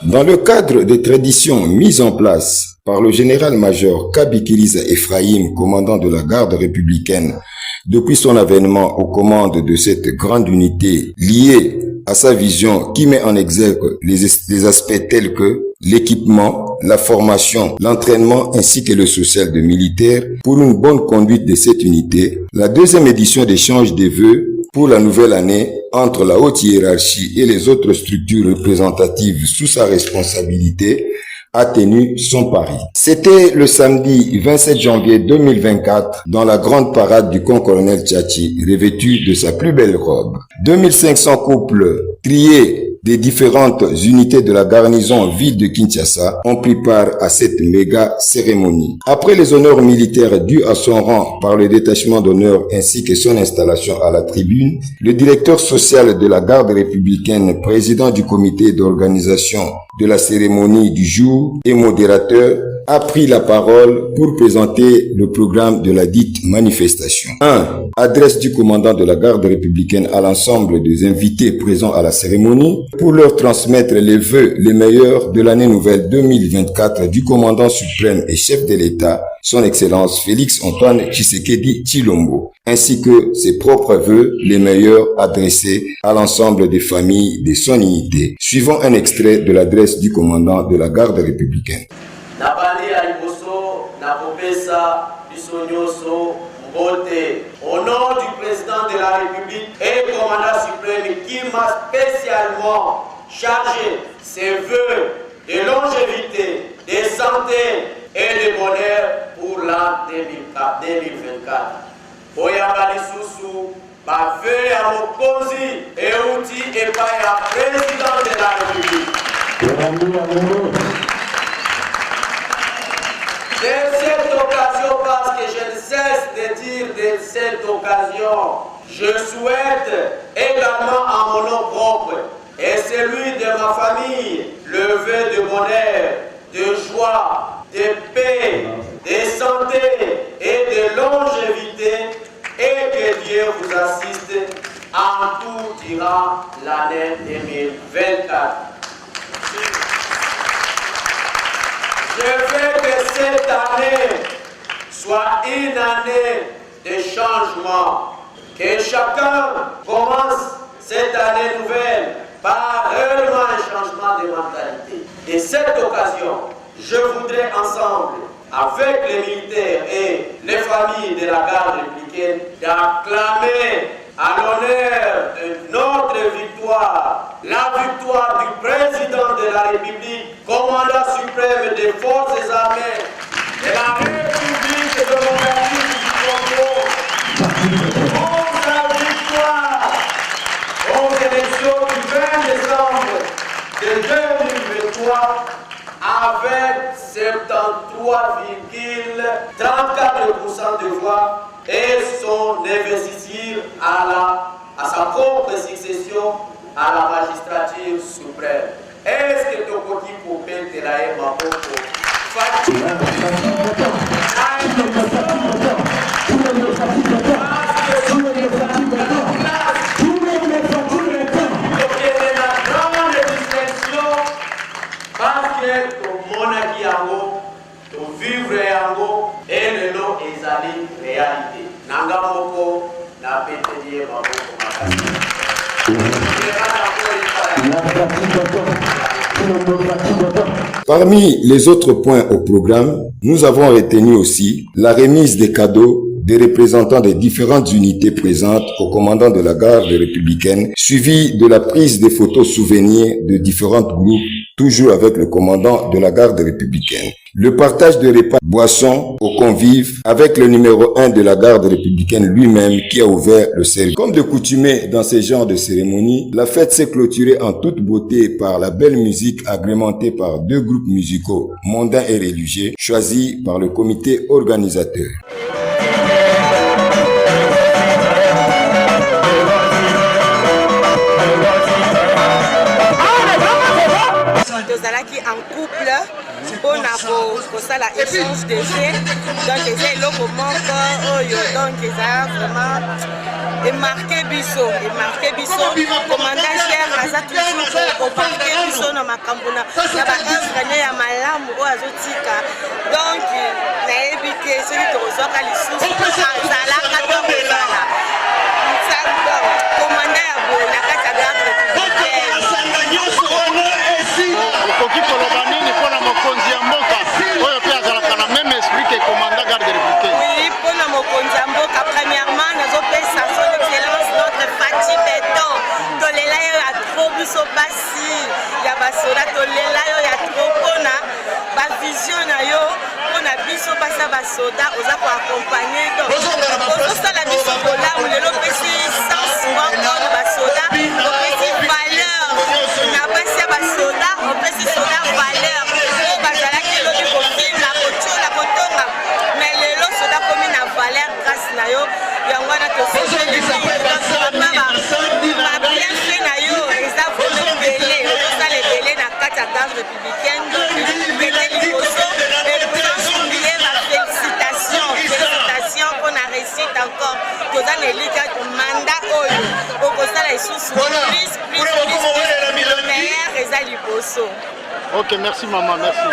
Dans le cadre des traditions mises en place par le général-major Kabikiliza Ephraim, commandant de la garde républicaine, depuis son avènement aux commandes de cette grande unité liée à sa vision qui met en exergue les aspects tels que l'équipement, la formation, l'entraînement ainsi que le social de militaires pour une bonne conduite de cette unité, la deuxième édition d'échange des vœux pour la nouvelle année entre la haute hiérarchie et les autres structures représentatives sous sa responsabilité a tenu son pari. C'était le samedi 27 janvier 2024 dans la grande parade du camp-colonel Tchachi, revêtu de sa plus belle robe. 2500 couples triés des différentes unités de la garnison ville de Kinshasa ont pris part à cette méga cérémonie. Après les honneurs militaires dus à son rang par le détachement d'honneur ainsi que son installation à la tribune, le directeur social de la garde républicaine, président du comité d'organisation de la cérémonie du jour et modérateur, a pris la parole pour présenter le programme de la dite manifestation. 1. Adresse du commandant de la garde républicaine à l'ensemble des invités présents à la cérémonie pour leur transmettre les vœux les meilleurs de l'année nouvelle 2024 du commandant suprême et chef de l'État, son Excellence Félix Antoine Tshisekedi Tshilombo, ainsi que ses propres vœux les meilleurs adressés à l'ensemble des familles de son unité, suivant un extrait de l'adresse du commandant de la garde républicaine. Au nom du président de la République et commandant suprême qui m'a spécialement chargé ses vœux de longévité, de santé et de bonheur pour l'an 2024. Oyabali Soussou, ma vœu à Mokozi et outil et pas à président de la République. De cette occasion, parce que je ne cesse de dire de cette occasion, je souhaite également à mon nom propre et celui de ma famille le vœu de bonheur, de joie, de paix, de santé et de longévité et que Dieu vous assiste en tout durant l'année 2024. Je veux que cette année soit une année de changement, que chacun commence cette année nouvelle par réellement un changement de mentalité. Et cette occasion, je voudrais ensemble, avec les militaires et les familles de la garde républicaine, d'acclamer à l'honneur de notre victoire, la victoire du président de la République, commandant suprême des forces armées de la République démocratique du Congo, pour sa victoire aux élections du 20 décembre de 2023 avec 73,34% de voix et son investiture à sa propre succession à la magistrature suprême. Est-ce que Tokoki Popé Telae Mapoko parce que ton monarchie yango, ton vivre yango et le lot ezali réalité. Nanga moko na pétélier maboko makasi. Parmi les autres points au programme, nous avons retenu aussi la remise des cadeaux des représentants des différentes unités présentes au commandant de la garde républicaine, suivi de la prise des photos souvenirs de différents groupes, toujours avec le commandant de la garde républicaine. Le partage de repas boissons aux convives avec le numéro 1 de la garde républicaine lui-même qui a ouvert le service. Comme de coutume dans ce genre de cérémonie, la fête s'est clôturée en toute beauté par la belle musique agrémentée par deux groupes musicaux mondains et religieux choisis par le comité organisateur. Tozalaki en couple pour kosala échange de faits, donc eza eloko moko oyo donc eza vraiment emarke biso commandant cher aza toujours komarke biso na makambo na baœuvre ne ya malamu oyo azotika donc nayebi te soki tokozwaka lisusu azalaka to kozala commandant ya boye na kati ya garde républicaine okoki koloba nini mpona mokonzi ya mboka oyo mpe azalaka na même esprit ke commandant garde républicaine? Oui, mpona mokonzi ya mboka premièrement nazopesa son excellence notre Fati Beton tolela yo ya trop biso basi ya basoda tolela yo ya trop mpona bavision na yo mpona biso basi ya basoda oza koakompagne ozosala biso bolamu lelo opesi sens moko na basoda opesi valeur na basi ya basoda opesi soda valeur oyo bazalaki elobi kofilma kotiola kotonga mais lelo soda komi na valeur grâce na yo yango wana babienfait na yo eza vraiment ebele ozosala ebele na kati ya garde républicaine ebele liboso eplansoumbie bafélicitation mpona réussite encore toza na elika manda oyo okosala lisusu plus meilleur eza liboso. Ok, merci maman, merci.